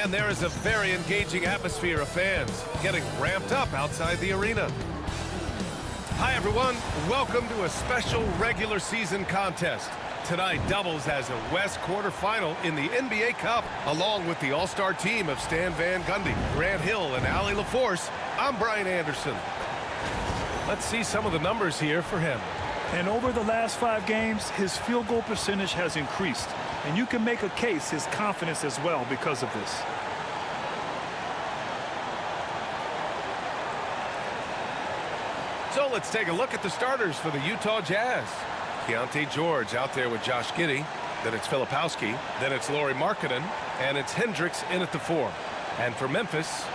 And there is a very engaging atmosphere of fans getting ramped up outside the arena. Hi, everyone. Welcome to a special regular season contest. Tonight doubles as a West quarterfinal in the NBA Cup, along with the all-star team of Stan Van Gundy, Grant Hill, and Allie LaForce. I'm Brian Anderson. Let's see some of the numbers here for him. And over the last 5 games, his field goal percentage has increased. And you can make a case his confidence as well because of this. So let's take a look at the starters for the Utah Jazz. Keontae George out there with Josh Giddey. Then it's Filipowski. Then it's Lauri Markkanen. And it's Hendricks in at the 4. And for Memphis,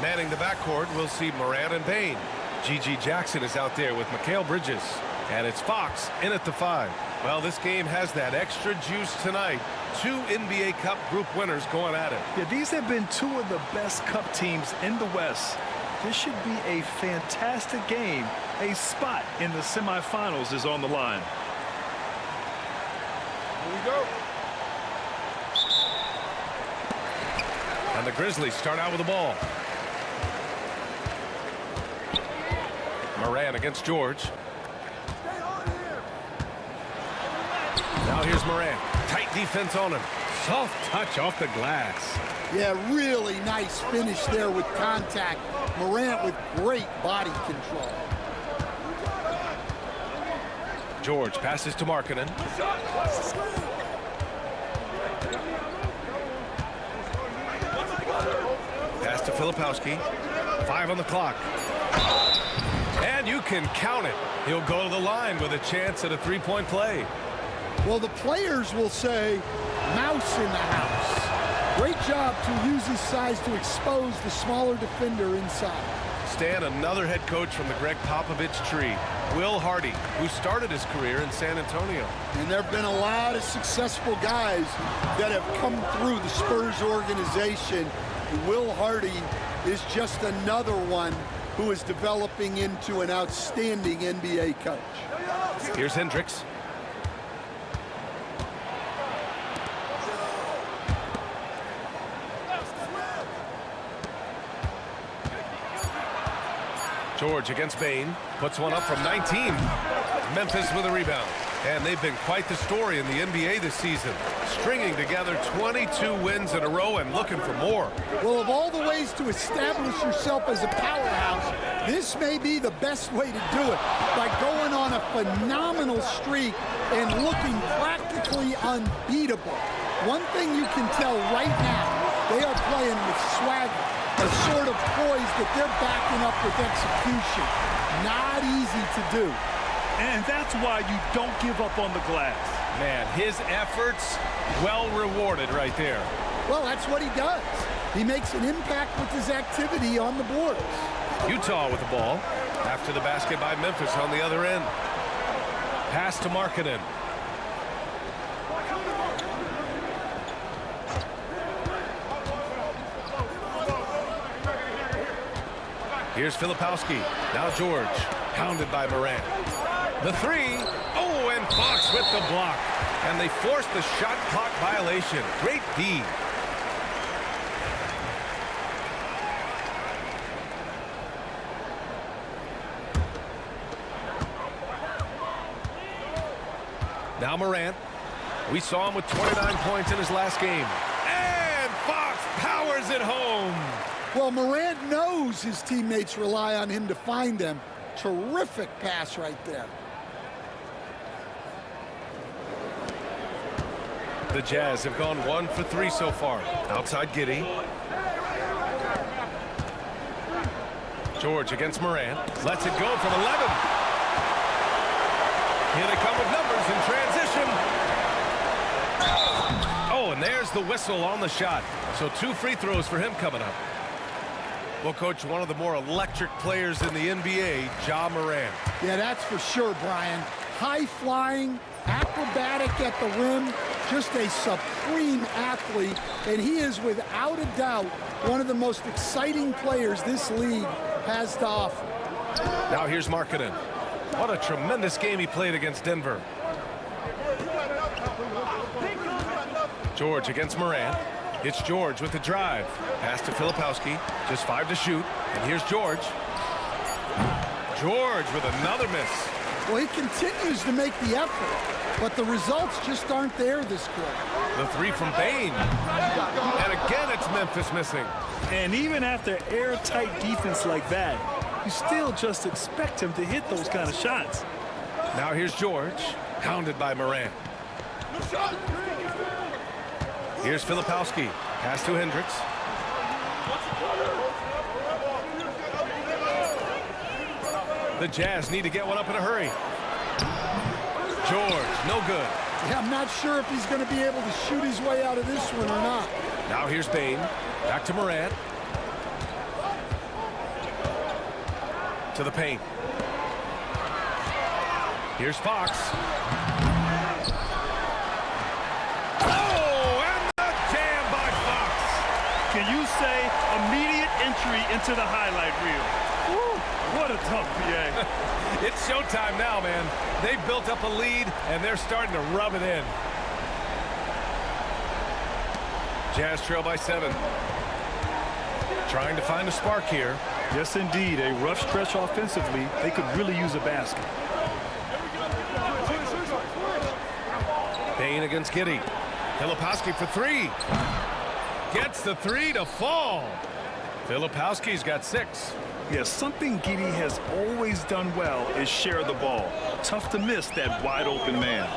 manning the backcourt, we'll see Morant and Bane. G.G. Jackson is out there with Mikal Bridges. And it's Fox in at the 5. Well, this game has that extra juice tonight. 2 NBA Cup group winners going at it. Yeah, these have been 2 of the best Cup teams in the West. This should be a fantastic game. A spot in the semifinals is on the line. Here we go. And the Grizzlies start out with the ball. Morant against George. Now here's Morant. Tight defense on him. Soft touch off the glass. Yeah, really nice finish there with contact. Morant with great body control. George passes to Markkanen. Pass to Filipowski. 5 on the clock. And you can count it. He'll go to the line with a chance at a 3-point play. Well, the players will say, mouse in the house. Great job to use his size to expose the smaller defender inside. Stan, another head coach from the Greg Popovich tree, Will Hardy, who started his career in San Antonio. And there have been a lot of successful guys that have come through the Spurs organization. Will Hardy is just another one who is developing into an outstanding NBA coach. Here's Hendricks. George against Bane. Puts one up from 19. Memphis with a rebound. And they've been quite the story in the NBA this season. Stringing together 22 wins in a row and looking for more. Well, of all the ways to establish yourself as a powerhouse, this may be the best way to do it. By going on a phenomenal streak and looking practically unbeatable. One thing you can tell right now, they are playing with swagger. A sort of poise that they're backing up with execution. Not easy to do. And that's why you don't give up on the glass. Man, his efforts well rewarded right there. Well, that's what he does. He makes an impact with his activity on the boards. Utah with the ball. After the basket by Memphis on the other end. Pass to Markkanen. Here's Filipowski. Now George. Pounded by Morant. The 3. Oh, and Fox with the block. And they forced the shot clock violation. Great D. Now Morant. We saw him with 29 points in his last game. And Fox powers it home. Well, Morant knows his teammates rely on him to find them. Terrific pass right there. The Jazz have gone 1 for 3 so far. Outside Giddey. George against Morant. Lets it go from 11. Here they come with numbers in transition. Oh, and there's the whistle on the shot. So 2 free throws for him coming up. Well, Coach, one of the more electric players in the NBA, Ja Morant. Yeah, that's for sure, Brian. High-flying, acrobatic at the rim, just a supreme athlete, and he is without a doubt one of the most exciting players this league has to offer. Now here's Markkanen. What a tremendous game he played against Denver. George against Morant. It's George with the drive. Pass to Filipowski. Just 5 to shoot. And here's George. George with another miss. Well, he continues to make the effort, but the results just aren't there this quarter. The 3 from Bain. And again, it's Memphis missing. And even after airtight defense like that, you still just expect him to hit those kind of shots. Now here's George, hounded by Morant. Here's Filipowski. Pass to Hendricks. The Jazz need to get one up in a hurry. George, no good. Yeah, I'm not sure if he's going to be able to shoot his way out of this one or not. Now here's Bain. Back to Morant. To the paint. Here's Fox. Oh, and the jam by Fox. Can you say immediate entry into the highlight reel? Woo, what a tough PA. It's showtime now, man. They've built up a lead, and they're starting to rub it in. Jazz trail by 7. Trying to find a spark here. Yes, indeed. A rough stretch offensively. They could really use a basket. Bain against Giddey. Filipowski for 3. Gets the 3 to fall. Filipowski's got 6. Yes, something Giddey has always done well is share the ball. Tough to miss that wide open man.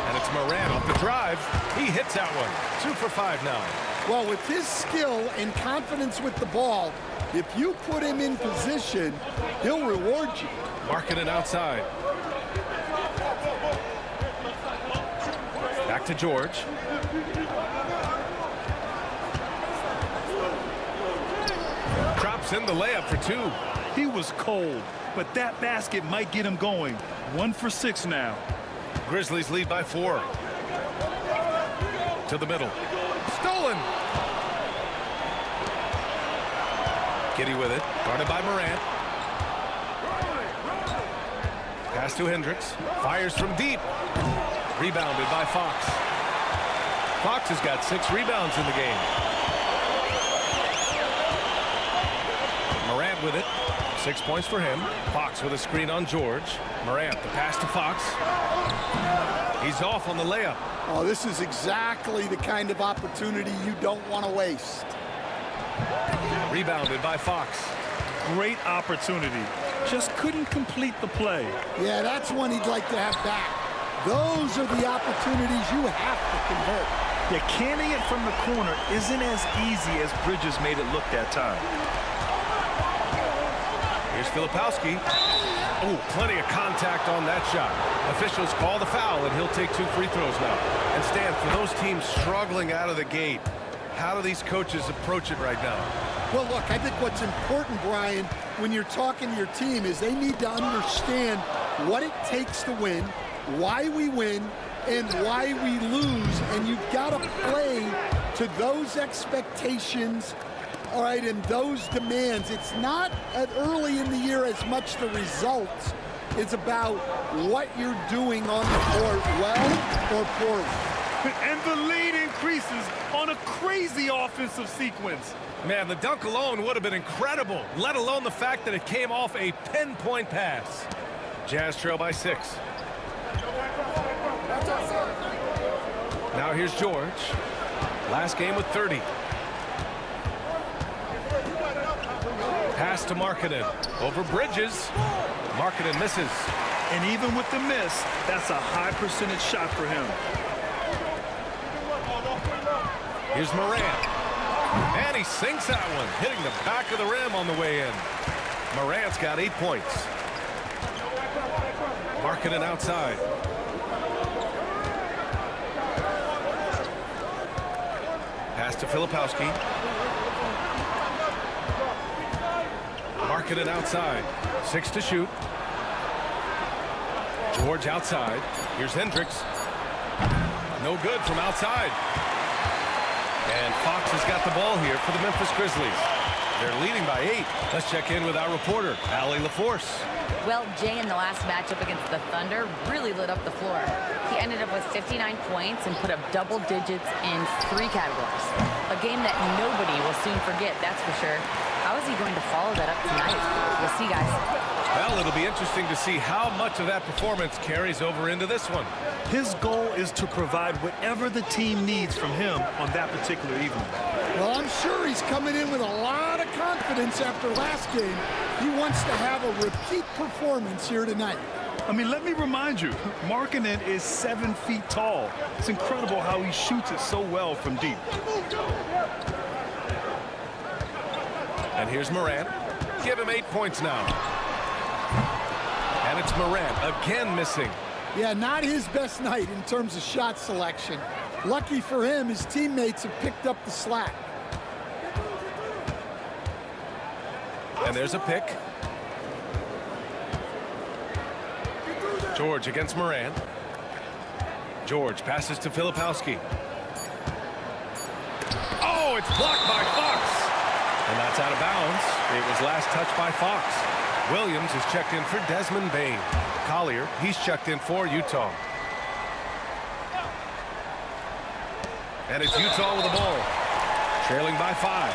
And it's Morant off the drive. He hits that one. 2 for 5 now. Well, with his skill and confidence with the ball, if you put him in position, he'll reward you. Marking it outside. Back to George. Drops in the layup for 2. He was cold, but that basket might get him going. 1 for 6 now. Grizzlies lead by 4. To the middle. Stolen. Giddey with it. Guarded by Morant. Pass to Hendricks. Fires from deep. Rebounded by Fox. Fox has got 6 rebounds in the game. Morant with it. 6 points for him. Fox with a screen on George. Morant, the pass to Fox. He's off on the layup. Oh, this is exactly the kind of opportunity you don't want to waste. Rebounded by Fox. Great opportunity. Just couldn't complete the play. Yeah, that's one he'd like to have back. Those are the opportunities you have to convert. Yeah, canning it from the corner isn't as easy as Bridges made it look that time. Here's Filipowski. Oh, plenty of contact on that shot. Officials call the foul, and he'll take 2 free throws now. And Stan, for those teams struggling out of the gate, how do these coaches approach it right now? Well, look, I think what's important, Brian, when you're talking to your team is they need to understand what it takes to win, why we win, and why we lose. And you've got to play to those expectations, all right, and those demands. It's not early in the year as much the results. It's about what you're doing on the court, well or poorly. And the lead increases on a crazy offensive sequence. Man, the dunk alone would have been incredible, let alone the fact that it came off a pinpoint pass. Jazz trail by 6. Now here's George. Last game with 30. Pass to Markkanen. Over Bridges. Markkanen misses. And even with the miss, that's a high percentage shot for him. Here's Morant. And he sinks that one, hitting the back of the rim on the way in. Morant's got 8 points. Markkanen outside. Pass to Filipowski. Markkanen outside. 6 to shoot. George outside. Here's Hendricks. No good from outside. And Fox has got the ball here for the Memphis Grizzlies. They're leading by 8. Let's check in with our reporter, Allie LaForce. Well, Jay in the last matchup against the Thunder really lit up the floor. He ended up with 59 points and put up double digits in 3 categories. A game that nobody will soon forget, that's for sure. How is he going to follow that up tonight? We'll see, guys. Well, it'll be interesting to see how much of that performance carries over into this one. His goal is to provide whatever the team needs from him on that particular evening. Well, I'm sure he's coming in with a lot of confidence after last game. He wants to have a repeat performance here tonight. I mean, let me remind you, Markkanen is 7 feet tall. It's incredible how he shoots it so well from deep. And here's Morant. Give him 8 points now. And it's Morant again missing. Yeah, not his best night in terms of shot selection. Lucky for him, his teammates have picked up the slack. And there's a pick. George against Morant. George passes to Filipowski. Oh, it's blocked by Fox. And that's out of bounds. It was last touched by Fox. Williams is checked in for Desmond Bane. Collier, he's checked in for Utah. And it's Utah with the ball. Trailing by 5.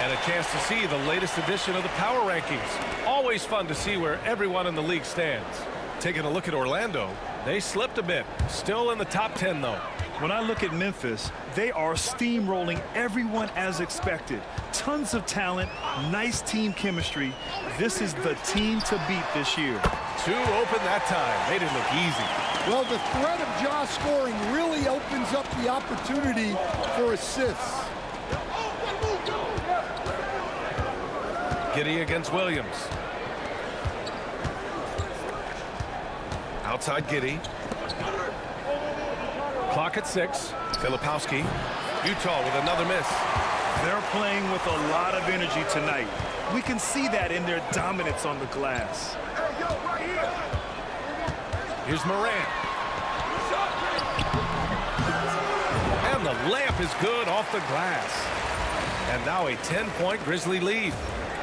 And a chance to see the latest edition of the power rankings. Always fun to see where everyone in the league stands. Taking a look at Orlando, they slipped a bit. Still in the top 10, though. When I look at Memphis, they are steamrolling everyone as expected. Tons of talent, nice team chemistry. This is the team to beat this year. 2 open that time. They didn't look easy. Well, the threat of Ja scoring really opens up the opportunity for assists. Giddey against Williams. Outside Giddey. Clock at 6. Filipowski. Utah with another miss. They're playing with a lot of energy tonight. We can see that in their dominance on the glass. Here's Morant. And the layup is good off the glass. And now a 10-point Grizzly lead.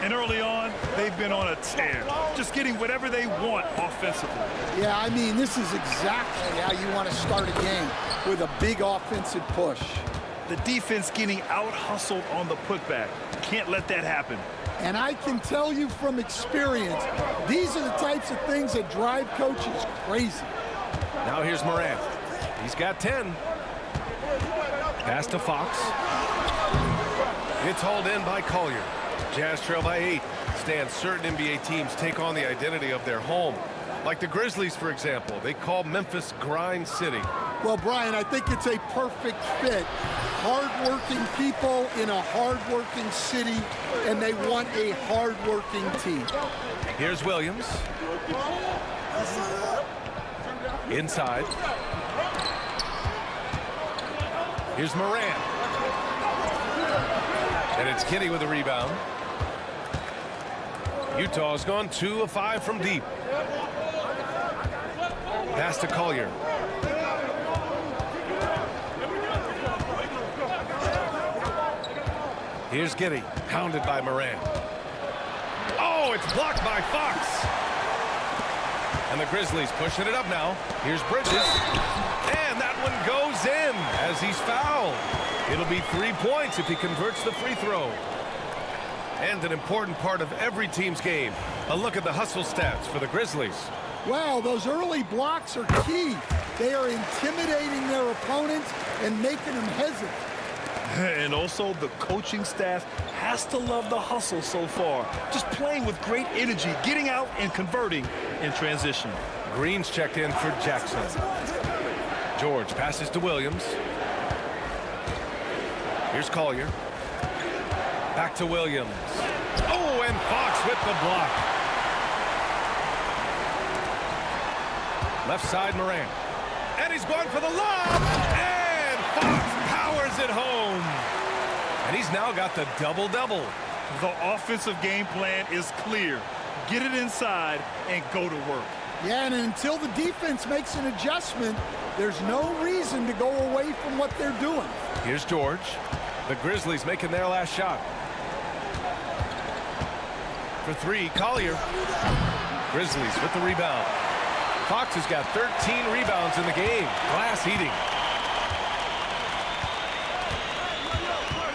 And early on, they've been on a tear, just getting whatever they want offensively. Yeah, I mean, this is exactly how you want to start a game, with a big offensive push. The defense getting out-hustled on the putback. Can't let that happen. And I can tell you from experience, these are the types of things that drive coaches crazy. Now here's Morant. He's got 10. Pass to Fox. It's hauled in by Collier. Jazz trail by 8. Stan, certain NBA teams take on the identity of their home. Like the Grizzlies, for example. They call Memphis Grind City. Well, Brian, I think it's a perfect fit. Hard-working people in a hard-working city, and they want a hard-working team. Here's Williams. Inside. Here's Morant. And it's Giddey with a rebound. Utah's gone 2 of 5 from deep. Pass to Collier. Here's Giddey, pounded by Morant. Oh, it's blocked by Fox. And the Grizzlies pushing it up now. Here's Bridges. And that one goes in as he's fouled. It'll be 3 points if he converts the free throw. And an important part of every team's game. A look at the hustle stats for the Grizzlies. Wow, those early blocks are key. They are intimidating their opponents and making them hesitant. And also, the coaching staff has to love the hustle so far. Just playing with great energy, getting out and converting in transition. Green's checked in for Jackson. George passes to Williams. Here's Collier. Back to Williams. Oh, and Fox with the block. Left side, Morant. And he's going for the lob. And Fox powers it home. And he's now got the double-double. The offensive game plan is clear. Get it inside and go to work. Yeah, and until the defense makes an adjustment, there's no reason to go away from what they're doing. Here's George. The Grizzlies making their last shot. For three, Collier. Grizzlies with the rebound. Fox has got 13 rebounds in the game. Glass eating.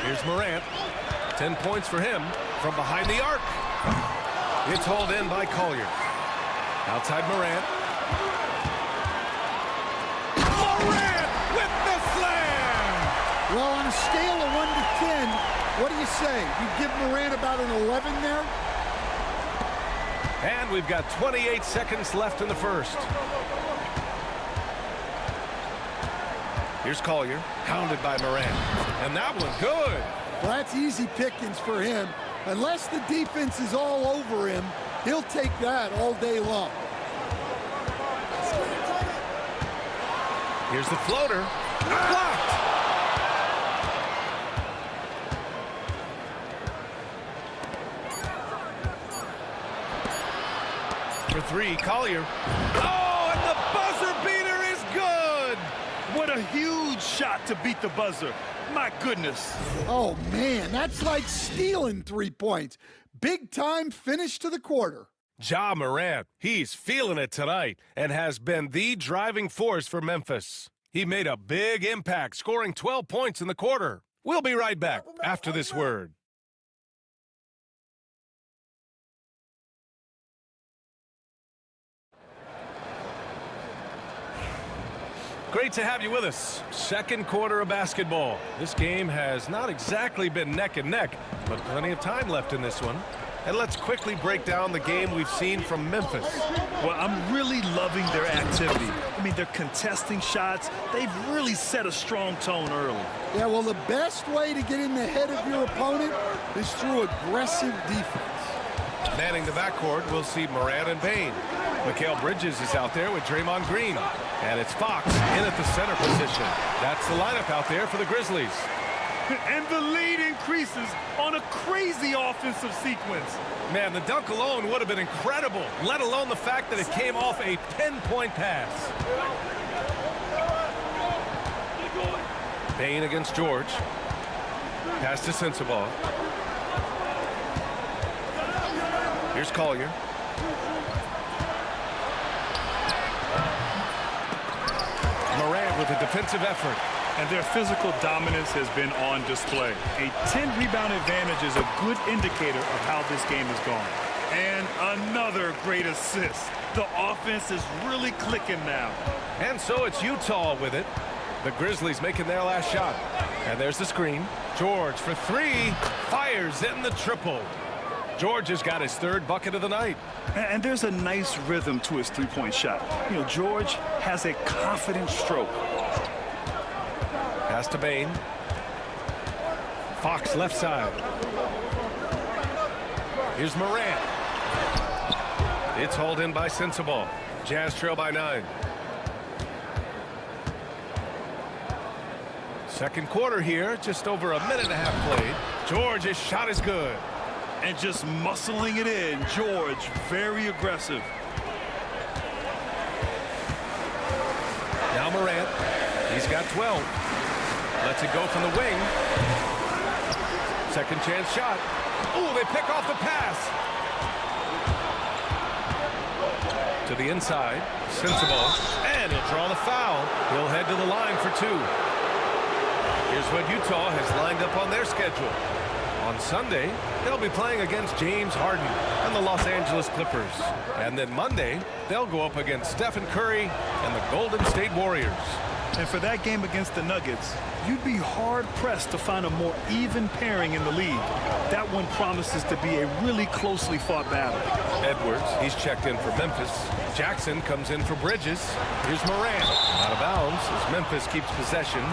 Here's Morant. 10 points for him from behind the arc. It's hauled in by Collier. Outside Morant. Morant with the slam! Well, on a scale of 1 to 10, what do you say? You give Morant about an 11 there? And we've got 28 seconds left in the first. Here's Collier, hounded by Morant. And that one good. Well, that's easy pickings for him. Unless the defense is all over him, he'll take that all day long. Here's the floater. Blocked. For three, Collier. Oh, and the buzzer beater is good. What a huge shot to beat the buzzer. My goodness. Oh, man, that's like stealing 3 points. Big time finish to the quarter. Ja Morant, he's feeling it tonight and has been the driving force for Memphis. He made a big impact, scoring 12 points in the quarter. We'll be right back after this word. Great to have you with us. Second quarter of basketball. This game has not exactly been neck and neck, but plenty of time left in this one. And let's quickly break down the game we've seen from Memphis. Well, I'm really loving their activity. I mean, they're contesting shots. They've really set a strong tone early. Yeah, well, the best way to get in the head of your opponent is through aggressive defense. Manning the backcourt, we'll see Morant and Payne. Mikal Bridges is out there with Draymond Green. And it's Fox in at the center position. That's the lineup out there for the Grizzlies. And the lead increases on a crazy offensive sequence. Man, the dunk alone would have been incredible, let alone the fact that it came off a 10-point pass. Payne against George. Pass to Sensabaugh. Here's Collier. Morant with a defensive effort. And their physical dominance has been on display. A 10-rebound advantage is a good indicator of how this game has gone. And another great assist. The offense is really clicking now. And so it's Utah with it. The Grizzlies making their last shot. And there's the screen. George for three. Fires in the triple. George has got his third bucket of the night. And there's a nice rhythm to his three-point shot. You know, George has a confident stroke. Pass to Payne. Fox left side. Here's Morant. It's hauled in by Sensabaugh. Jazz trail by 9. Second quarter here, just over a minute and a half played. George's shot is good. And just muscling it in. George, very aggressive. Now Morant. He's got 12. Lets it go from the wing. Second chance shot. Oh, they pick off the pass. To the inside. Sensabaugh. And he'll draw the foul. He'll head to the line for two. Here's what Utah has lined up on their schedule. On Sunday, they'll be playing against James Harden and the Los Angeles Clippers. And then Monday, they'll go up against Stephen Curry and the Golden State Warriors. And for that game against the Nuggets, you'd be hard-pressed to find a more even pairing in the league. That one promises to be a really closely fought battle. Edwards, he's checked in for Memphis. Jackson comes in for Bridges. Here's Morant. Out of bounds as Memphis keeps possession.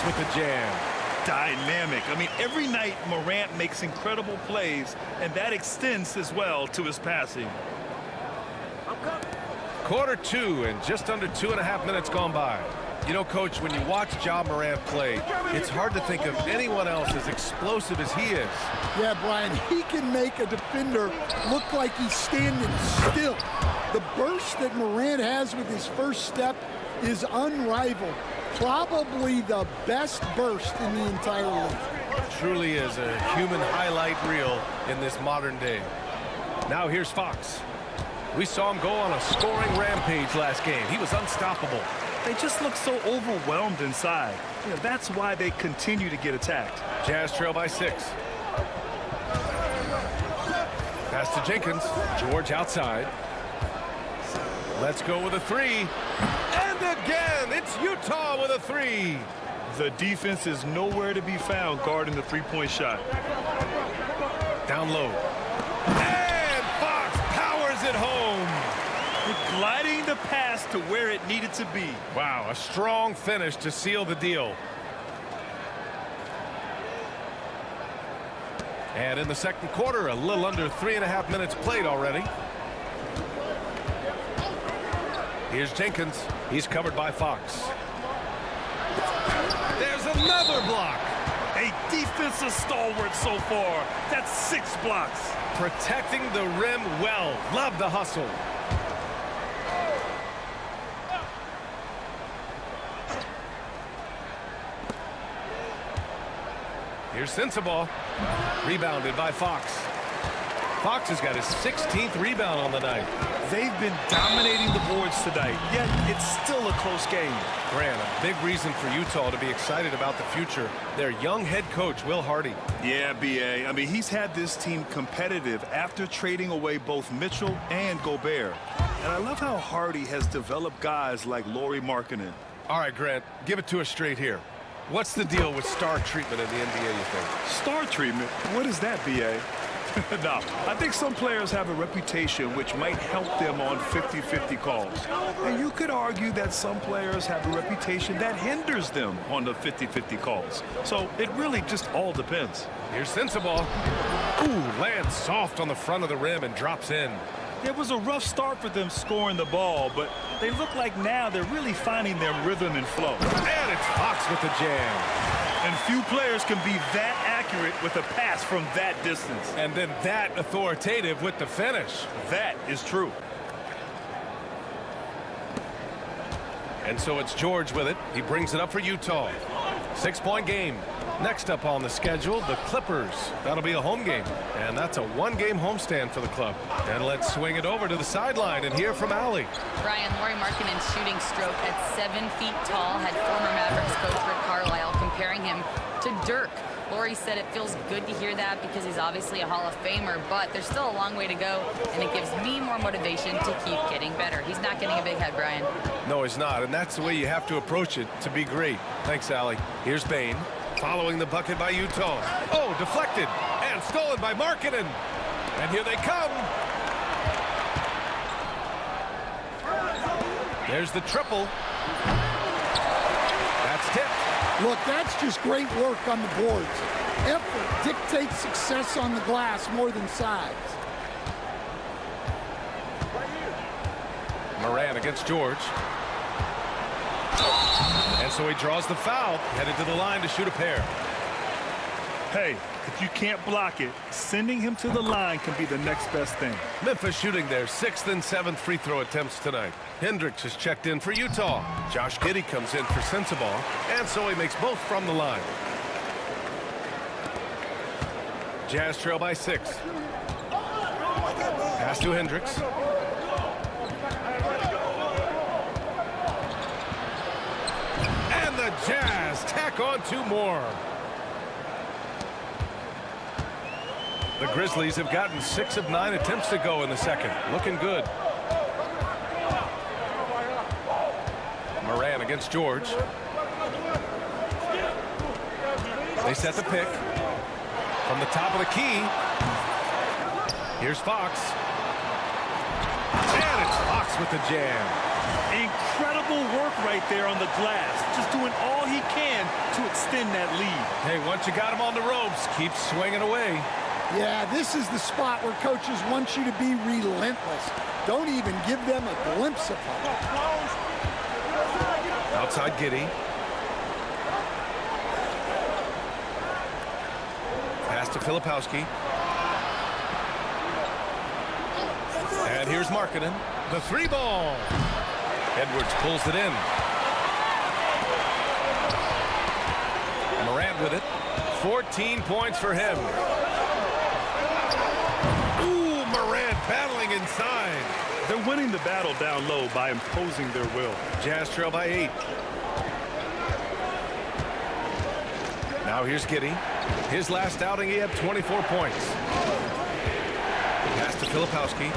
With the jam. Dynamic. I mean, every night Morant makes incredible plays, and that extends as well to his passing. Quarter two and just under 2.5 minutes gone by. You know, Coach, when you watch Morant play, it's hard to think of anyone else as explosive as he is. Yeah, Brian, he can make a defender look like he's standing still. The burst that Morant has with his first step is unrivaled. Probably the best burst in the entire league. Truly is a human highlight reel in this modern day. Now here's Fox. We saw him go on a scoring rampage last game. He was unstoppable. They just look so overwhelmed inside. That's why they continue to get attacked. Jazz trail by 6. Pass to Jenkins. George outside. Let's go with a 3. And again, it's Utah with a 3. The defense is nowhere to be found guarding the three-point shot. Down low. And Fox powers it home. Gliding the pass to where it needed to be. Wow, a strong finish to seal the deal. And in the second quarter, a little under 3.5 minutes played already. Here's Jenkins. He's covered by Fox. There's another block. A defensive stalwart so far. That's 6 blocks. Protecting the rim well. Love the hustle. Here's Sensabaugh. Rebounded by Fox. Fox has got his 16th rebound on the night. They've been dominating the boards tonight, yet it's still a close game. Grant, a big reason for Utah to be excited about the future. Their young head coach, Will Hardy. Yeah, B.A. I mean, he's had this team competitive after trading away both Mitchell and Gobert. And I love how Hardy has developed guys like Lauri Markkanen. All right, Grant, give it to us straight here. What's the deal with star treatment in the NBA, you think? Star treatment? What is that, B.A.? No, I think some players have a reputation which might help them on 50-50 calls. And you could argue that some players have a reputation that hinders them on the 50-50 calls. So it really just all depends. Here's Sensabaugh. Ooh, lands soft on the front of the rim and drops in. It was a rough start for them scoring the ball, but they look like now they're really finding their rhythm and flow. And it's Fox with the jam. And few players can be that accurate with a pass from that distance. And then that authoritative with the finish. That is true. And so it's George with it. He brings it up for Utah. 6-point game. Next up on the schedule, the Clippers. That'll be a home game. And that's a one-game homestand for the club. And let's swing it over to the sideline and hear from Allie. Brian, Lauri Markkanen's shooting stroke at 7 feet tall had former Mavericks coach Rick Carlisle comparing him to Dirk. Lauri said it feels good to hear that because he's obviously a Hall of Famer, but there's still a long way to go, and it gives me more motivation to keep getting better. He's not getting a big head, Brian. No, he's not, and that's the way you have to approach it to be great. Thanks, Allie. Here's Bane. Following the bucket by Utah. Oh, deflected and stolen by Markkanen. And here they come. There's the triple. That's tipped. Look, that's just great work on the boards. Effort dictates success on the glass more than size. Morant against George. And so he draws the foul, headed to the line to shoot a pair. Hey, if you can't block it, sending him to the line can be the next best thing. Memphis shooting their 6th and 7th free throw attempts tonight. Hendricks is checked in for Utah. Josh Giddey comes in for Sensabaugh, and so he makes both from the line. Jazz trail by 6. Pass to Hendricks. And the Jazz tack on 2 more. The Grizzlies have gotten 6 of 9 attempts to go in the second. Looking good. Morant against George. They set the pick. From the top of the key. Here's Fox. And it's Fox with the jam. Incredible work right there on the glass. Just doing all he can to extend that lead. Hey, once you got him on the ropes, keep swinging away. Yeah, this is the spot where coaches want you to be relentless. Don't even give them a glimpse of hope. Outside Giddey. Pass to Filipowski. And here's Markkanen. The 3-ball. Edwards pulls it in. Morant with it. 14 points for him. Ooh, Morant battling inside. They're winning the battle down low by imposing their will. Jazz trail by 8. Now here's Giddey. His last outing, he had 24 points. Pass to Filipowski.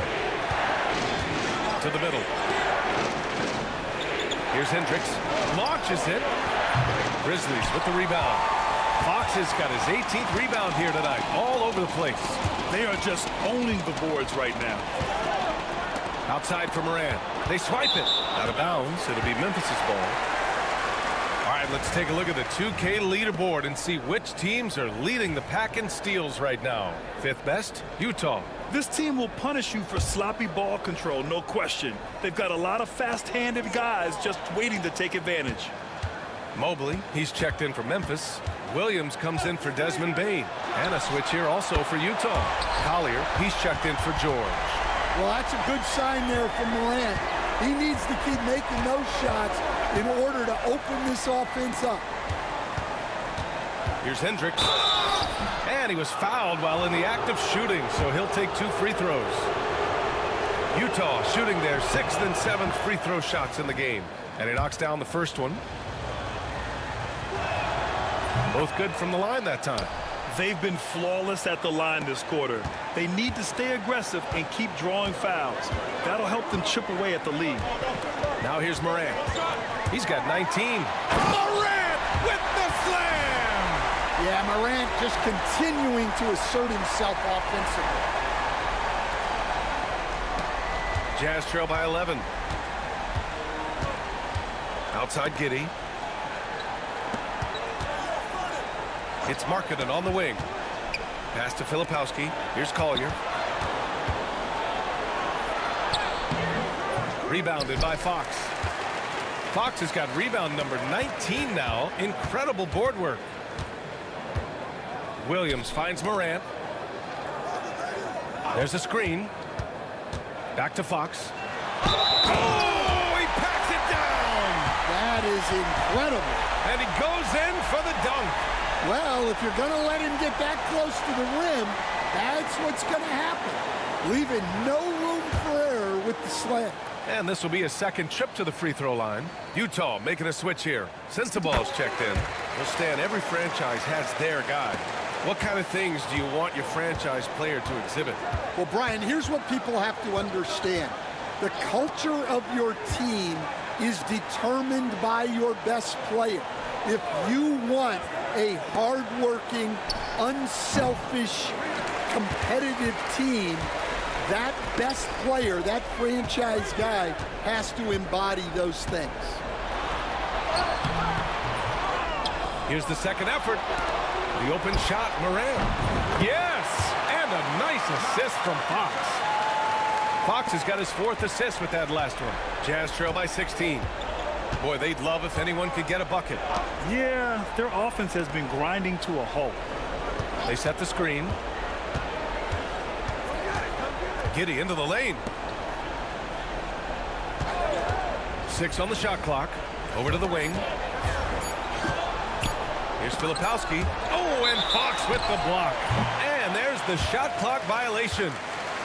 To the middle. Here's Hendricks. Launches it. Grizzlies with the rebound. Fox has got his 18th rebound here tonight. All over the place. They are just owning the boards right now. Outside for Morant. They swipe it. Out of bounds. It'll be Memphis's ball. All right, let's take a look at the 2K leaderboard and see which teams are leading the pack in steals right now. 5th best, Utah. This team will punish you for sloppy ball control, no question. They've got a lot of fast-handed guys just waiting to take advantage. Mobley, he's checked in for Memphis. Williams comes in for Desmond Bane. And a switch here also for Utah. Collier, he's checked in for George. Well, that's a good sign there for Morant. He needs to keep making those shots in order to open this offense up. Here's Hendricks. And he was fouled while in the act of shooting, so he'll take 2 free throws. Utah shooting their 6th and 7th free throw shots in the game. And he knocks down the first one. Both good from the line that time. They've been flawless at the line this quarter. They need to stay aggressive and keep drawing fouls. That'll help them chip away at the lead. Now here's Morant. He's got 19. Morant with the slam! Yeah, Morant just continuing to assert himself offensively. Jazz trail by 11. Outside Giddey. It's Markkanen on the wing. Pass to Filipowski. Here's Collier. Rebounded by Fox. Fox has got rebound number 19 now. Incredible board work. Williams finds Morant. There's a screen. Back to Fox. Oh, he packs it down! That is incredible. And he goes in for the dunk. Well, if you're going to let him get that close to the rim, that's what's going to happen. Leaving no room for error with the slam. And this will be a second trip to the free throw line. Utah making a switch here. Sensaball's checked in. Well, Stan, every franchise has their guy. What kind of things do you want your franchise player to exhibit? Well, Brian, here's what people have to understand. The culture of your team is determined by your best player. If you want a hard-working, unselfish, competitive team, that best player, that franchise guy, has to embody those things. Here's the second effort. The open shot, Morant. Yes! And a nice assist from Fox. Fox has got his 4th assist with that last one. Jazz trail by 16. Boy, they'd love if anyone could get a bucket. Yeah, their offense has been grinding to a halt. They set the screen. Giddey into the lane. 6 on the shot clock. Over to the wing. Here's Filipowski. Oh, and Fox with the block. And there's the shot clock violation.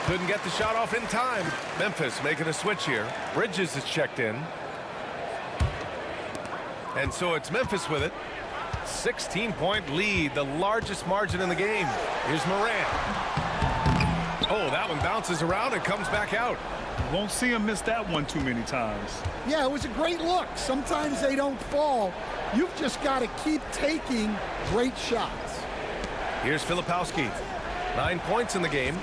Couldn't get the shot off in time. Memphis making a switch here. Bridges is checked in. And so it's Memphis with it. 16-point lead, the largest margin in the game. Here's Morant. Oh, that one bounces around and comes back out. Won't see him miss that one too many times. Yeah, it was a great look. Sometimes they don't fall. You've just got to keep taking great shots. Here's Filipowski. 9 points in the game.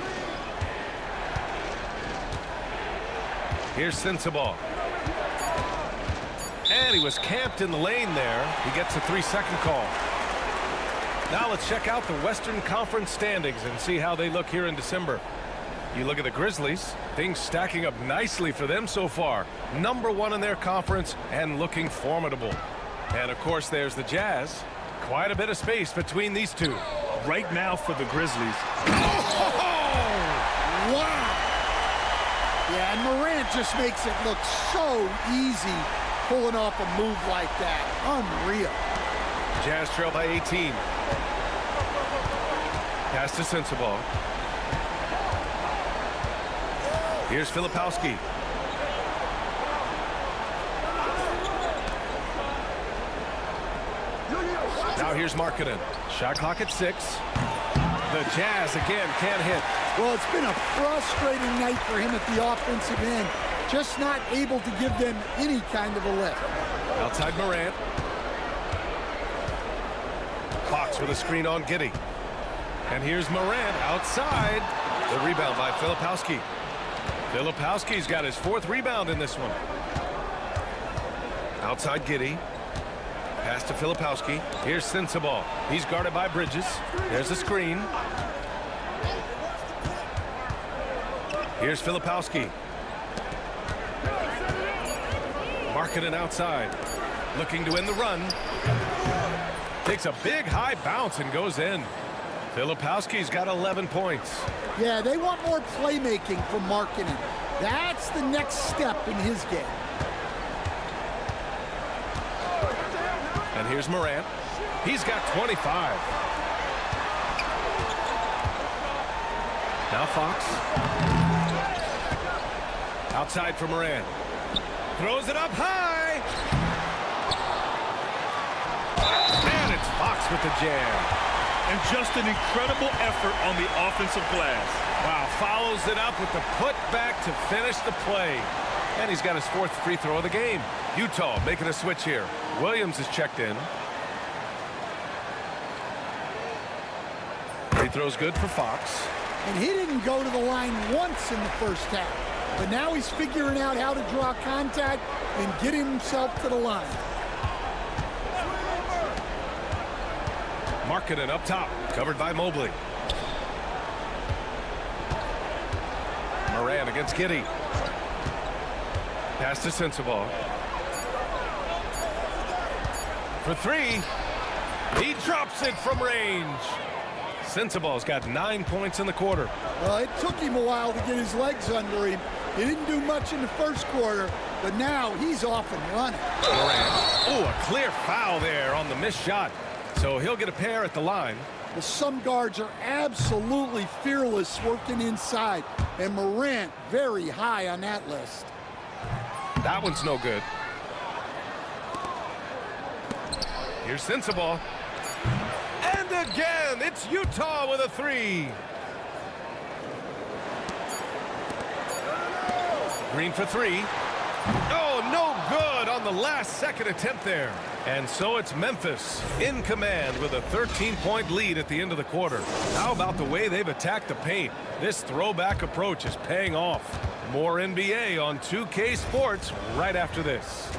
Here's Sensaball. And he was camped in the lane there. He gets a 3-second call. Now let's check out the Western Conference standings and see how they look here in December. You look at the Grizzlies, things stacking up nicely for them so far. #1 in their conference and looking formidable. And, of course, there's the Jazz. Quite a bit of space between these two. Right now for the Grizzlies. Oh, wow. Yeah, and Morant just makes it look so easy pulling off a move like that. Unreal. Jazz trail by 18. Pass to Sensabaugh. Here's Filipowski. Now here's Markkanen. Shot clock at 6. The Jazz again can't hit. Well, it's been a frustrating night for him at the offensive end. Just not able to give them any kind of a lift. Outside Morant. Fox with a screen on Giddey. And here's Morant outside. The rebound by Filipowski. Filipowski's got his 4th rebound in this one. Outside Giddey. Pass to Filipowski. Here's Sensabaugh. He's guarded by Bridges. There's a screen. Here's Filipowski. Markkanen outside. Looking to win the run. Takes a big high bounce and goes in. Filipowski's got 11 points. Yeah, they want more playmaking from Markkanen. That's the next step in his game. And here's Morant. He's got 25. Now Fox. Outside for Morant. Throws it up high. And it's Fox with the jam. And just an incredible effort on the offensive glass. Wow, follows it up with the putback to finish the play. And he's got his 4th free throw of the game. Utah making a switch here. Williams is checked in. Free throw's good for Fox. And he didn't go to the line once in the first half. But now he's figuring out how to draw contact and get himself to the line. Markkanen up top, covered by Mobley. Morant against Giddey. Pass to Sensabaugh. For 3. He drops it from range. Sensabaugh's got 9 points in the quarter. Well, it took him a while to get his legs under him. He didn't do much in the first quarter, but now he's off and running. Morant. Oh, a clear foul there on the missed shot. So he'll get a pair at the line. Well, some guards are absolutely fearless working inside, and Morant very high on that list. That one's no good. Here's Sensabaugh. And again, it's Utah with a 3. Green for 3. Oh, no good on the last-second attempt there. And so it's Memphis in command with a 13-point lead at the end of the quarter. How about the way they've attacked the paint? This throwback approach is paying off. More NBA on 2K Sports right after this.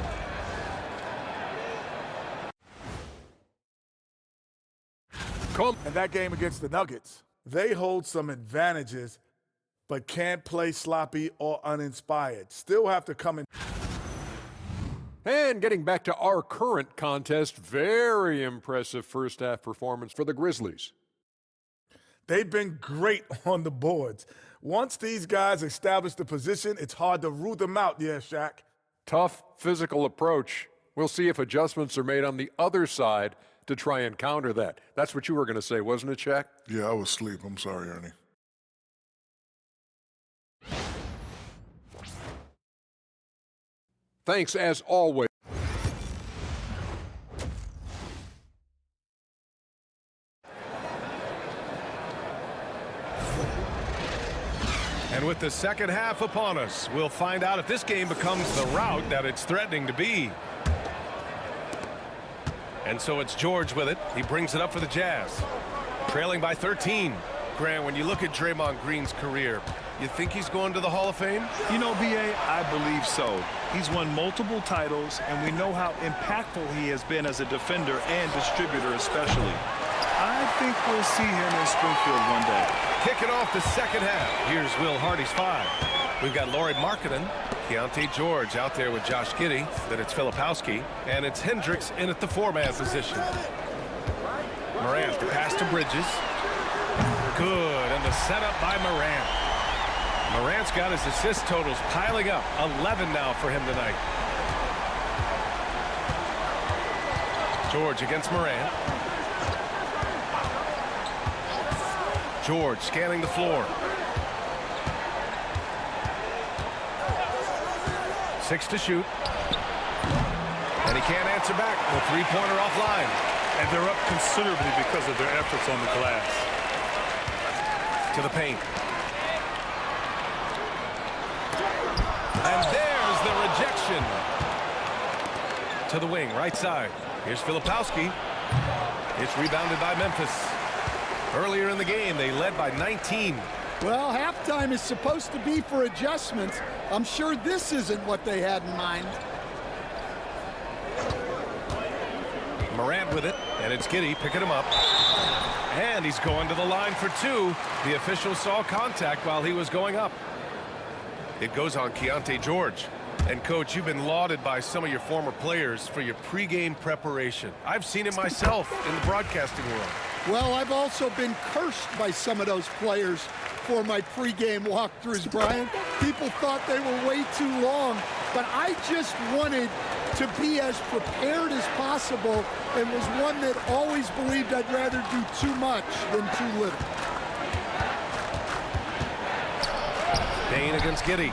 In that game against the Nuggets, they hold some advantages, but can't play sloppy or uninspired. Still have to come in. And getting back to our current contest, very impressive first-half performance for the Grizzlies. They've been great on the boards. Once these guys establish the position, it's hard to root them out, yeah, Shaq. Tough physical approach. We'll see if adjustments are made on the other side to try and counter that. That's what you were going to say, wasn't it, Shaq? Yeah, I was asleep. I'm sorry, Ernie. Thanks, as always. And with the second half upon us, we'll find out if this game becomes the rout that it's threatening to be. And so it's George with it. He brings it up for the Jazz. Trailing by 13. Grant, when you look at Draymond Green's career, you think he's going to the Hall of Fame? You know, B.A., I believe so. He's won multiple titles, and we know how impactful he has been as a defender and distributor especially. I think we'll see him in Springfield one day. Kicking off the second half. Here's Will Hardy's 5. We've got Lauri Markkanen, Keontae George out there with Josh Giddey. Then it's Filipowski, and it's Hendricks in at the 4-man position. Morant, the pass to Bridges. Good, and the setup by Morant. Morant's got his assist totals piling up. 11 now for him tonight. George against Morant. George scanning the floor. 6 to shoot. And he can't answer back. The three-pointer offline. And they're up considerably because of their efforts on the glass. To the paint. And there's the rejection. To the wing, right side. Here's Filipowski. It's rebounded by Memphis. Earlier in the game, they led by 19. Well, halftime is supposed to be for adjustments. I'm sure this isn't what they had in mind. Morant with it, and it's Giddey picking him up. And he's going to the line for 2. The official saw contact while he was going up. It goes on Keontae George. And, Coach, you've been lauded by some of your former players for your pregame preparation. I've seen it myself in the broadcasting world. Well, I've also been cursed by some of those players for my pregame walkthroughs, Brian. People thought they were way too long, but I just wanted to be as prepared as possible and was one that always believed I'd rather do too much than too little. Payne against Giddey.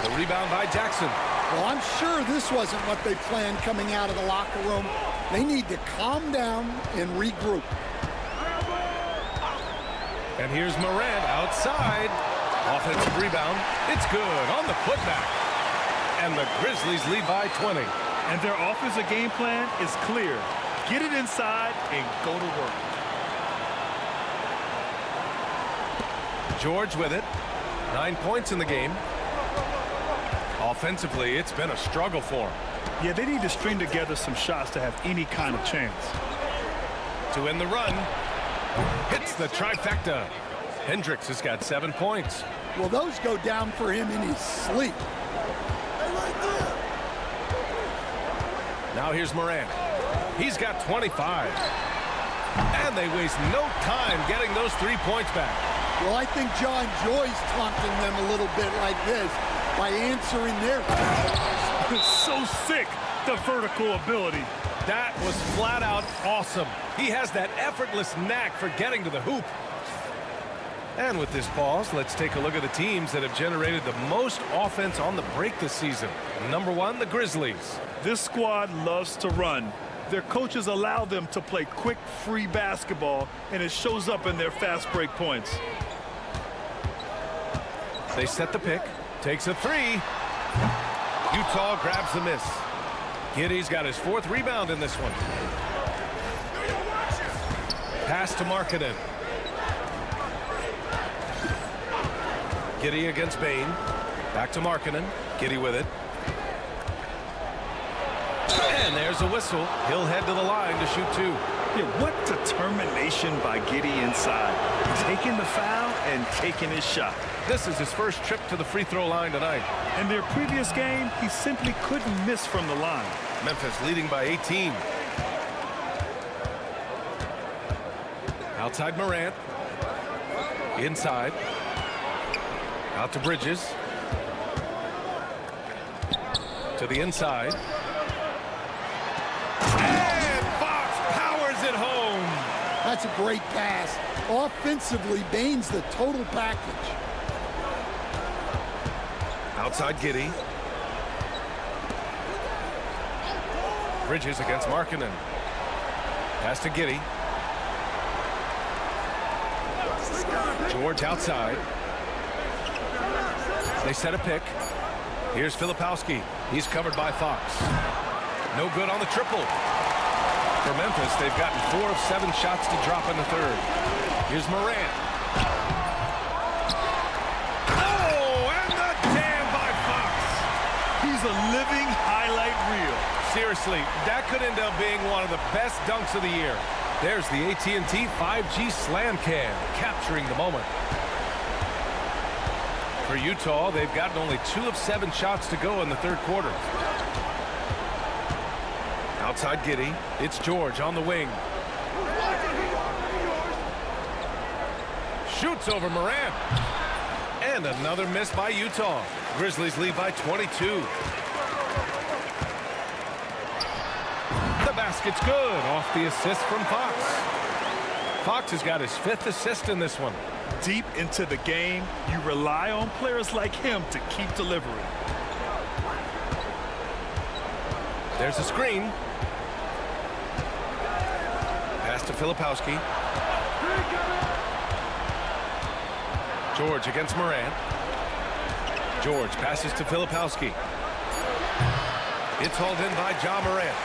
The rebound by Jackson. Well, I'm sure this wasn't what they planned coming out of the locker room. They need to calm down and regroup. And here's Morant outside. Offensive rebound. It's good on the putback. And the Grizzlies lead by 20. And their offensive game plan is clear. Get it inside and go to work. George with it. 9 points in the game. Offensively, it's been a struggle for him. Yeah, they need to string together some shots to have any kind of chance. To end the run. Hits the trifecta. Hendricks has got 7 points. Well, those go down for him in his sleep. Now here's Morant. He's got 25. And they waste no time getting those 3 points back. Well, I think John Joy's taunting them a little bit like this by answering their So sick, the vertical ability. That was flat out awesome. He has that effortless knack for getting to the hoop. And with this pause, let's take a look at the teams that have generated the most offense on the break this season. Number 1, the Grizzlies. This squad loves to run. Their coaches allow them to play quick, free basketball, and it shows up in their fast break points. They set the pick. Takes a 3. Utah grabs the miss. Giddey's got his 4th rebound in this one. Pass to Markkanen. Giddey against Payne. Back to Markkanen. Giddey with it. And there's a whistle. He'll head to the line to shoot 2. Yeah, what determination by Giddey inside. Taking the foul and taking his shot. This is his first trip to the free throw line tonight. In their previous game, he simply couldn't miss from the line. Memphis leading by 18. Outside Morant. Inside. Out to Bridges. To the inside. And Fox powers it home. That's a great pass. Offensively, Bain's the total package. Outside Giddey. Bridges against Markkanen. Pass to Giddey. George outside. They set a pick. Here's Filipowski. He's covered by Fox. No good on the triple. For Memphis, they've gotten 4 of 7 shots to drop in the third. Here's Morant. Oh, and the jam by Fox. He's a living highlight reel. Seriously, that could end up being one of the best dunks of the year. There's the AT&T 5G Slam Cam, capturing the moment. For Utah, they've gotten only 2 of 7 shots to go in the third quarter. Outside Giddey, it's George on the wing. Shoots over Morant. And another miss by Utah. Grizzlies lead by 22. The basket's good off the assist from Fox. Fox has got his 5th assist in this one. Deep into the game, you rely on players like him to keep delivering. There's a screen. Pass to Filipowski. George against Morant. George passes to Filipowski. It's hauled in by Ja Morant.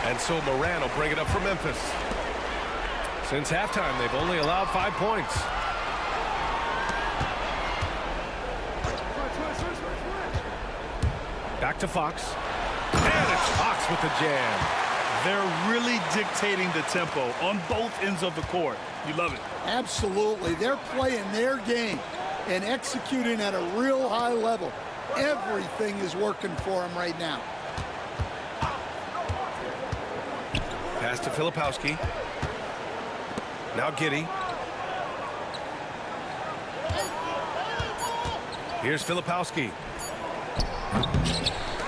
And so Morant will bring it up for Memphis. Since halftime, they've only allowed 5 points. Back to Fox. And it's Fox with the jam. They're really dictating the tempo on both ends of the court. You love it. Absolutely. They're playing their game and executing at a real high level. Everything is working for them right now. Pass to Filipowski. Now Giddey. Here's Filipowski.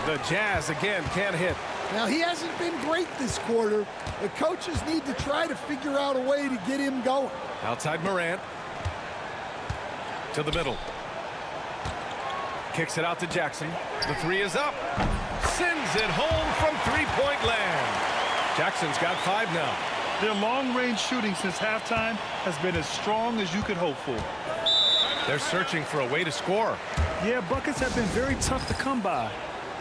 The Jazz again can't hit. Now, he hasn't been great this quarter. The coaches need to try to figure out a way to get him going. Outside Morant. To the middle. Kicks it out to Jackson. The 3 is up. Sends it home from three-point land. Jackson's got 5 now. Their long-range shooting since halftime has been as strong as you could hope for. They're searching for a way to score. Yeah, buckets have been very tough to come by.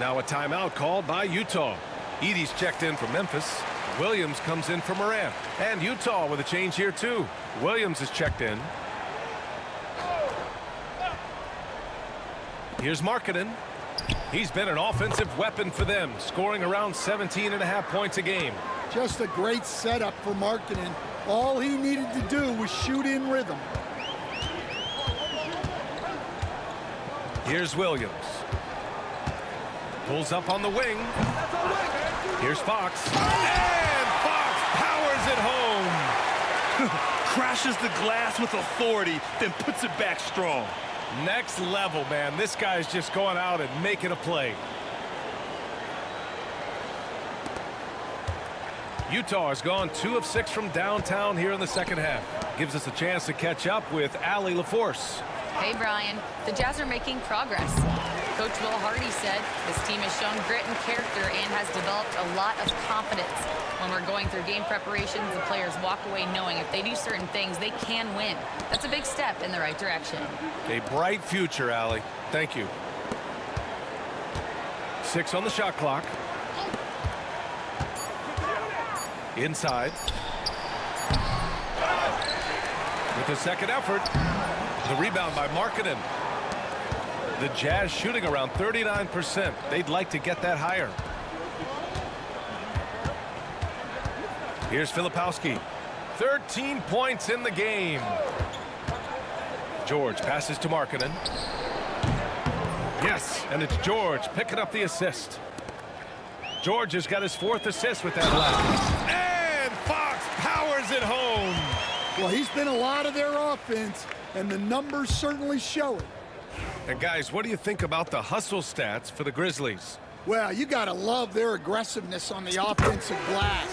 Now a timeout called by Utah. Edey's checked in for Memphis. Williams comes in for Morant. And Utah with a change here too. Williams is checked in. Here's Markkanen. He's been an offensive weapon for them, scoring around 17.5 points a game. Just a great setup for Markkanen. All he needed to do was shoot in rhythm. Here's Williams. Pulls up on the wing. Here's Fox. And Fox powers it home. Crashes the glass with authority, then puts it back strong. Next level, man. This guy's just going out and making a play. Utah has gone 2 of 6 from downtown here in the second half. Gives us a chance to catch up with Allie LaForce. Hey, Brian. The Jazz are making progress. Coach Will Hardy said this team has shown grit and character and has developed a lot of confidence. When we're going through game preparations, the players walk away knowing if they do certain things, they can win. That's a big step in the right direction. A bright future, Allie. Thank you. 6 on the shot clock. Inside. With the second effort. The rebound by Markkanen. The Jazz shooting around 39%. They'd like to get that higher. Here's Filipowski. 13 points in the game. George passes to Markkanen. Yes, and it's George picking up the assist. George has got his 4th assist with that last. And Fox powers it home. Well, he's been a lot of their offense, and the numbers certainly show it. And guys, what do you think about the hustle stats for the Grizzlies? Well, you got to love their aggressiveness on the offensive glass.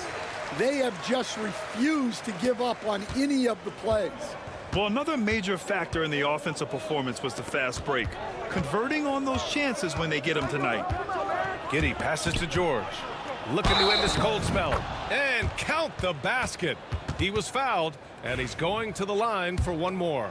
They have just refused to give up on any of the plays. Well, another major factor in the offensive performance was the fast break. Converting on those chances when they get them tonight. Giddey passes to George. Looking to end this cold spell. And count the basket. He was fouled, and he's going to the line for one more.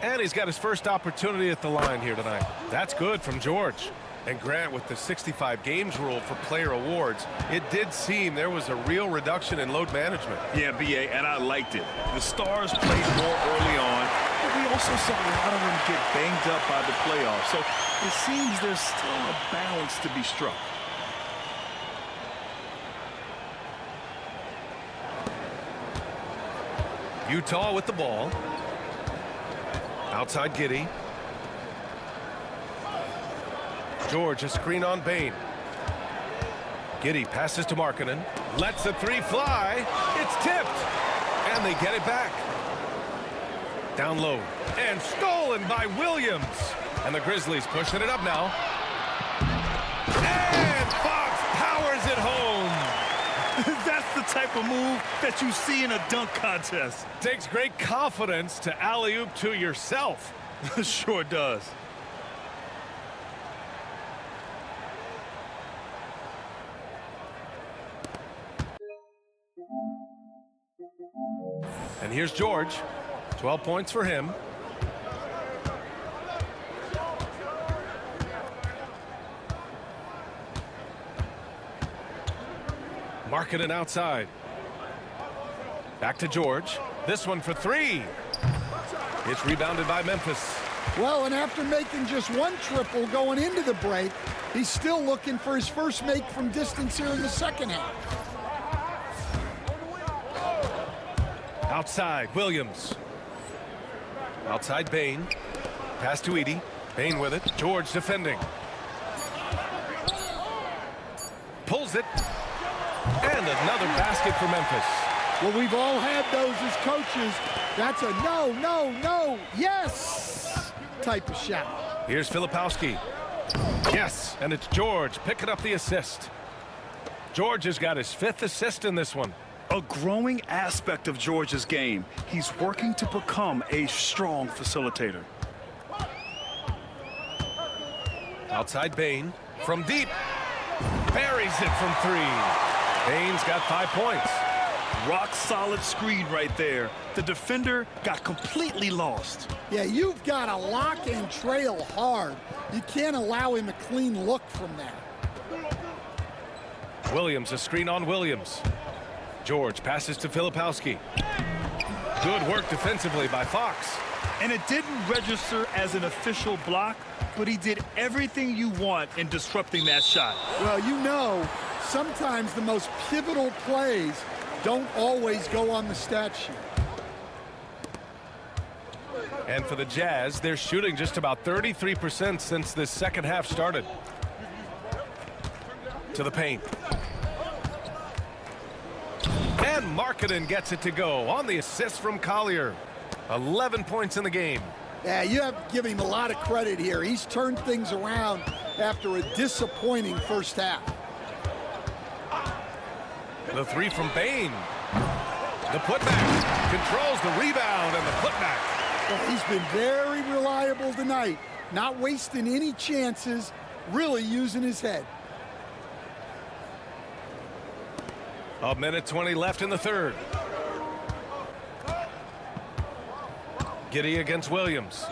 And he's got his first opportunity at the line here tonight. That's good from George. And Grant, with the 65 games rule for player awards, it did seem there was a real reduction in load management. Yeah, B.A., and I liked it. The stars played more early on, but we also saw a lot of them get banged up by the playoffs. So it seems there's still a balance to be struck. Utah with the ball. Outside Giddey. George, a screen on Bain. Giddey passes to Markkanen. Lets the three fly. It's tipped. And they get it back. Down low. And stolen by Williams. And the Grizzlies pushing it up now. And Fox powers it home. That's the type of move that you see in a dunk contest. Takes great confidence to alley-oop to yourself. Sure does. And here's George. 12 points for him. Markkanen outside. Back to George. This one for three. It's rebounded by Memphis. Well, and after making just one triple going into the break, he's still looking for his first make from distance here in the second half. Outside, Williams. Outside, Bain. Pass to Edey. Bain with it. George defending. Pulls it. And another basket for Memphis. Well, we've all had those as coaches. That's a no, no, no, yes type of shot. Here's Filipowski. Yes, and it's George picking up the assist. George has got his 5th assist in this one. A growing aspect of George's game. He's working to become a strong facilitator. Outside Bain. From deep. Buries it from 3. Bain's got 5 points. Rock solid screen right there. The defender got completely lost. Yeah, you've got to lock and trail hard. You can't allow him a clean look from that. Williams, a screen on Williams. George passes to Filipowski. Good work defensively by Fox. And it didn't register as an official block, but he did everything you want in disrupting that shot. Well, you know, sometimes the most pivotal plays don't always go on the stat sheet. And for the Jazz, they're shooting just about 33% since this second half started. To the paint. And Markkanen gets it to go on the assist from Collier. 11 points in the game. Yeah, you have to give him a lot of credit here. He's turned things around after a disappointing first half. The 3 from Bain. The putback. Controls the rebound and the putback. Well, he's been very reliable tonight. Not wasting any chances, really using his head. A minute 20 left in the third. Giddey against Williams.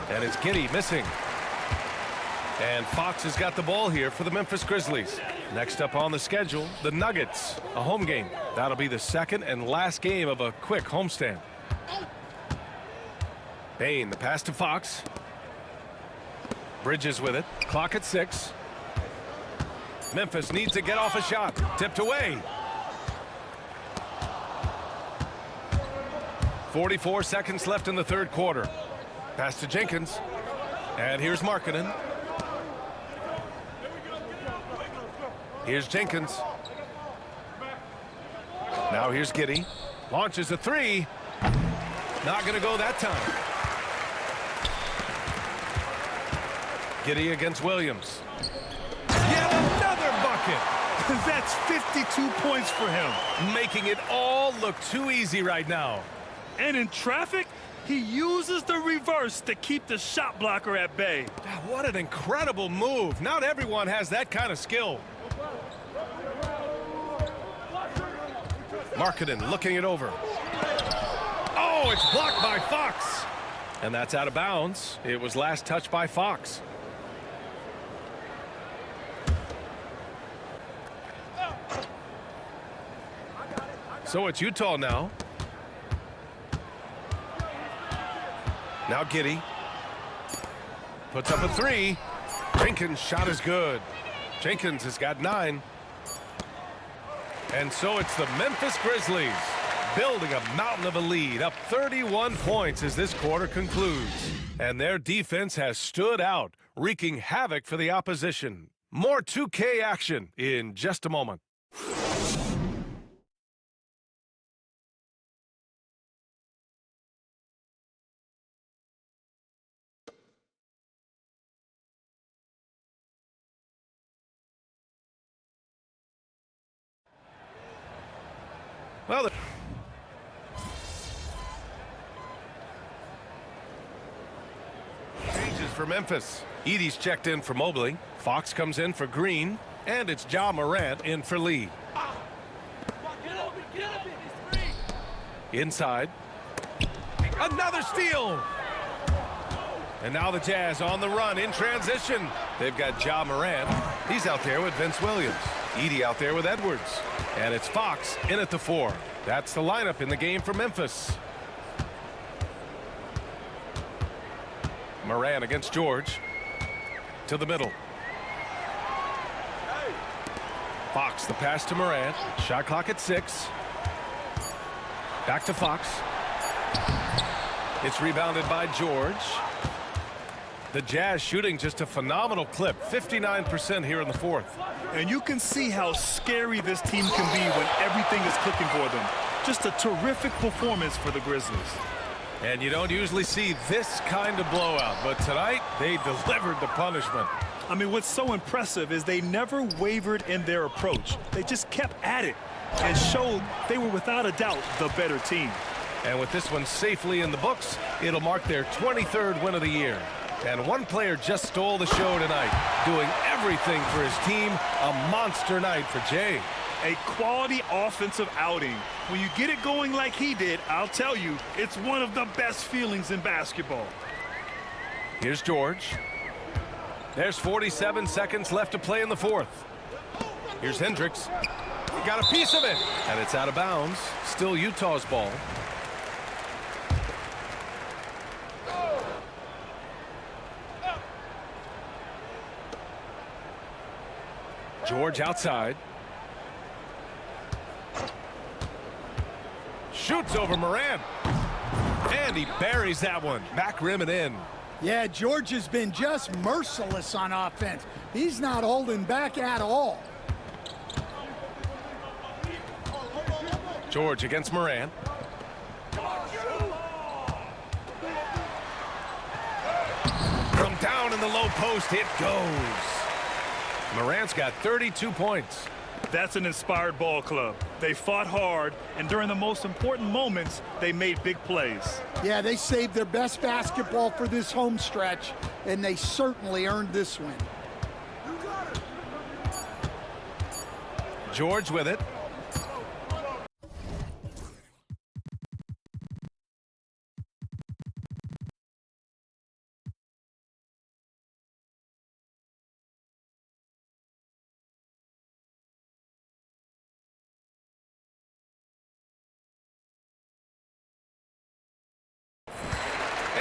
And it's Giddey missing. And Fox has got the ball here for the Memphis Grizzlies. Next up on the schedule, the Nuggets, a home game. That'll be the second and last game of a quick homestand. Bain, the pass to Fox. Bridges with it. Clock at 6. Memphis needs to get off a shot. Tipped away. 44 seconds left in the third quarter. Pass to Jenkins. And here's Markkanen. Here's Jenkins. Now here's Giddey. Launches a 3. Not going to go that time. Giddey against Williams. Yet another bucket. That's 52 points for him. Making it all look too easy right now. And in traffic, he uses the reverse to keep the shot blocker at bay. What an incredible move. Not everyone has that kind of skill. Markkanen looking it over. Oh, it's blocked by Fox. And that's out of bounds. It was last touched by Fox. So it's Utah now. Now Giddey. Puts up a 3. Jenkins' shot is good. Jenkins has got 9. And so it's the Memphis Grizzlies building a mountain of a lead, up 31 points as this quarter concludes. And their defense has stood out, wreaking havoc for the opposition. More 2K action in just a moment. Well, changes for Memphis. Edey's checked in for Mobley. Fox comes in for Green. And it's Ja Morant in for Lee. Inside. Another steal. And now the Jazz on the run in transition. They've got Ja Morant. He's out there with Vince Williams. Edey out there with Edwards. And it's Fox in at the 4. That's the lineup in the game for Memphis. Morant against George. To the middle. Fox, the pass to Morant. Shot clock at 6. Back to Fox. It's rebounded by George. The Jazz shooting just a phenomenal clip, 59% here in the 4th. And you can see how scary this team can be when everything is clicking for them. Just a terrific performance for the Grizzlies. And you don't usually see this kind of blowout, but tonight they delivered the punishment. I mean, what's so impressive is they never wavered in their approach. They just kept at it and showed they were without a doubt the better team. And with this one safely in the books, it'll mark their 23rd win of the year. And one player just stole the show tonight, doing everything for his team. A monster night for Jay. A quality offensive outing. When you get it going like he did, I'll tell you, it's one of the best feelings in basketball. Here's George. There's 47 seconds left to play in the 4th. Here's Hendricks. He got a piece of it, and it's out of bounds. Still Utah's ball. George outside. Shoots over Morant. And he buries that one. Back rim and in. Yeah, George has been just merciless on offense. He's not holding back at all. George against Morant. From down in the low post, it goes. Morant's got 32 points. That's an inspired ball club. They fought hard, and during the most important moments, they made big plays. Yeah, they saved their best basketball for this home stretch, and they certainly earned this win. George with it.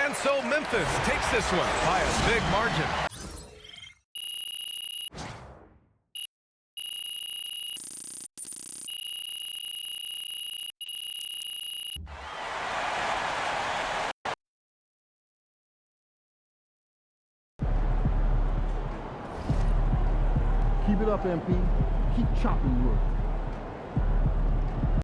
And so Memphis takes this one by a big margin. Keep it up, MP. Keep chopping wood.